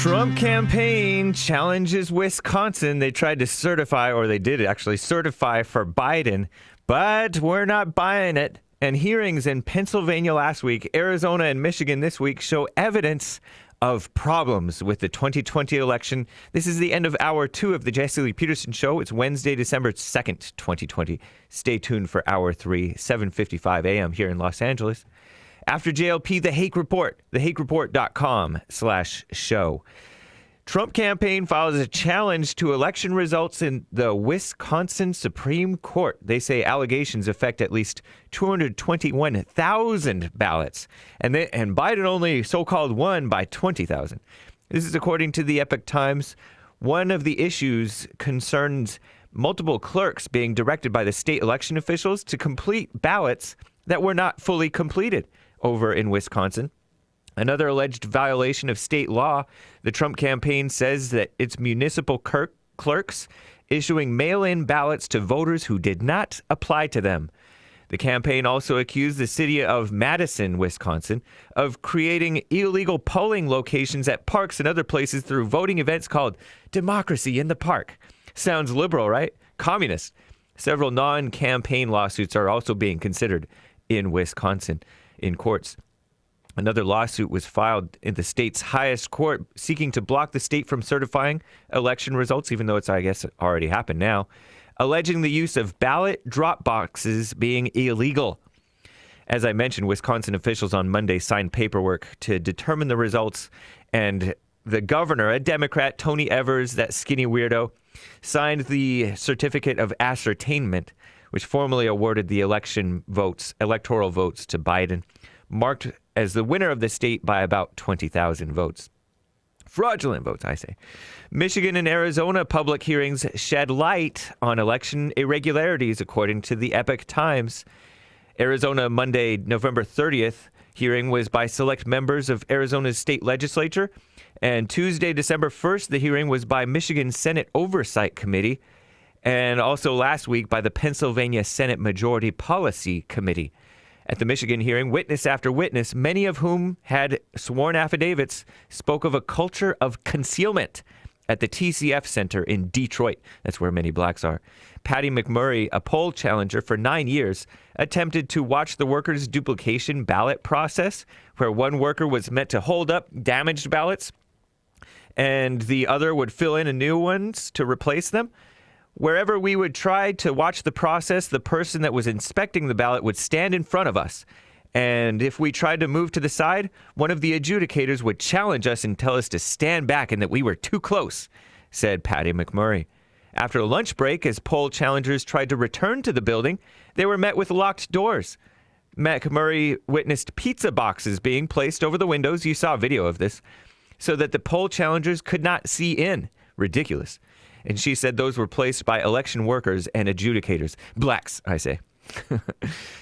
Trump campaign challenges Wisconsin. They tried to certify, or they did actually certify for Biden, but we're not buying it. And hearings in Pennsylvania last week, Arizona and Michigan this week show evidence of problems with the 2020 election. This is the end of Hour 2 of the Jesse Lee Peterson Show. It's Wednesday, December 2nd, 2020. Stay tuned for Hour 3, 7:55 a.m. here in Los Angeles. After JLP, the Hake Report, thehakereport.com/show. Trump campaign files a challenge to election results in the Wisconsin Supreme Court. They say allegations affect at least 221,000 ballots, and Biden only so-called won by 20,000. This is according to the Epoch Times. One of the issues concerns multiple clerks being directed by the state election officials to complete ballots that were not fully completed over in Wisconsin. Another alleged violation of state law, the Trump campaign says that its municipal clerks issuing mail-in ballots to voters who did not apply to them. The campaign also accused the city of Madison, Wisconsin, of creating illegal polling locations at parks and other places through voting events called Democracy in the Park. Sounds liberal, right? Communist. Several non-campaign lawsuits are also being considered in Wisconsin in courts. Another lawsuit was filed in the state's highest court seeking to block the state from certifying election results, even though it's, I guess, already happened now, alleging the use of ballot drop boxes being illegal. As I mentioned, Wisconsin officials on Monday signed paperwork to determine the results, and the governor, a Democrat, Tony Evers, that skinny weirdo, signed the certificate of ascertainment, which formally awarded the electoral votes to Biden, marked as the winner of the state by about 20,000 votes. Fraudulent votes, I say. Michigan and Arizona public hearings shed light on election irregularities, according to the Epoch Times. Arizona Monday, November 30th, hearing was by select members of Arizona's state legislature. And Tuesday, December 1st, the hearing was by Michigan Senate Oversight Committee. And also last week by the Pennsylvania Senate Majority Policy Committee. At the Michigan hearing, witness after witness, many of whom had sworn affidavits, spoke of a culture of concealment at the TCF Center in Detroit. That's where many blacks are. Patty McMurray, a poll challenger for 9 years, attempted to watch the workers' duplication ballot process, where one worker was meant to hold up damaged ballots and the other would fill in new ones to replace them. Wherever we would try to watch the process, the person that was inspecting the ballot would stand in front of us. And if we tried to move to the side, one of the adjudicators would challenge us and tell us to stand back and that we were too close, said Patty McMurray. After a lunch break, as poll challengers tried to return to the building, they were met with locked doors. McMurray witnessed pizza boxes being placed over the windows. You saw a video of this, so that the poll challengers could not see in. Ridiculous. And she said those were placed by election workers and adjudicators. Blacks, I say.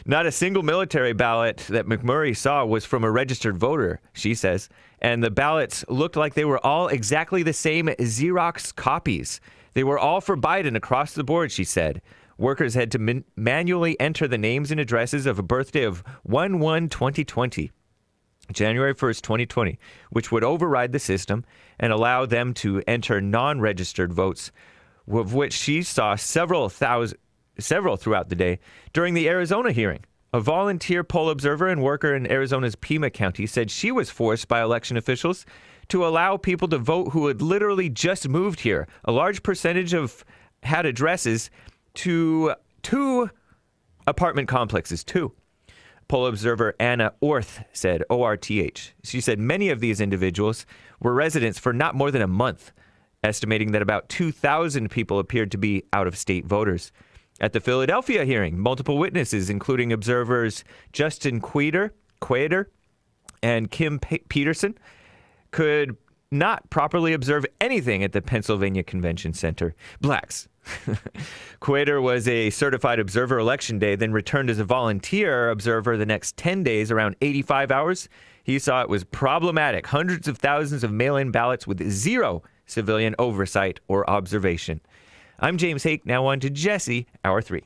Not a single military ballot that McMurray saw was from a registered voter, she says. And the ballots looked like they were all exactly the same Xerox copies. They were all for Biden across the board, she said. Workers had to manually enter the names and addresses of a birthday of 1/1/2020. January 1st, 2020, which would override the system and allow them to enter non-registered votes, of which she saw several throughout the day. During the Arizona hearing, a volunteer poll observer and worker in Arizona's Pima County said she was forced by election officials to allow people to vote who had literally just moved here. A large percentage had addresses to 2 apartment complexes, 2. Poll observer Anna Orth said, ORTH. She said many of these individuals were residents for not more than a month, estimating that about 2,000 people appeared to be out-of-state voters. At the Philadelphia hearing, multiple witnesses, including observers Justin Quater and Kim Peterson, could not properly observe anything at the Pennsylvania Convention Center. Blacks. Quater was a certified observer election day, then returned as a volunteer observer the next 10 days, around 85 hours. He saw it was problematic. Hundreds of thousands of mail-in ballots with zero civilian oversight or observation. I'm James Hake. Now on to Jesse, Hour 3.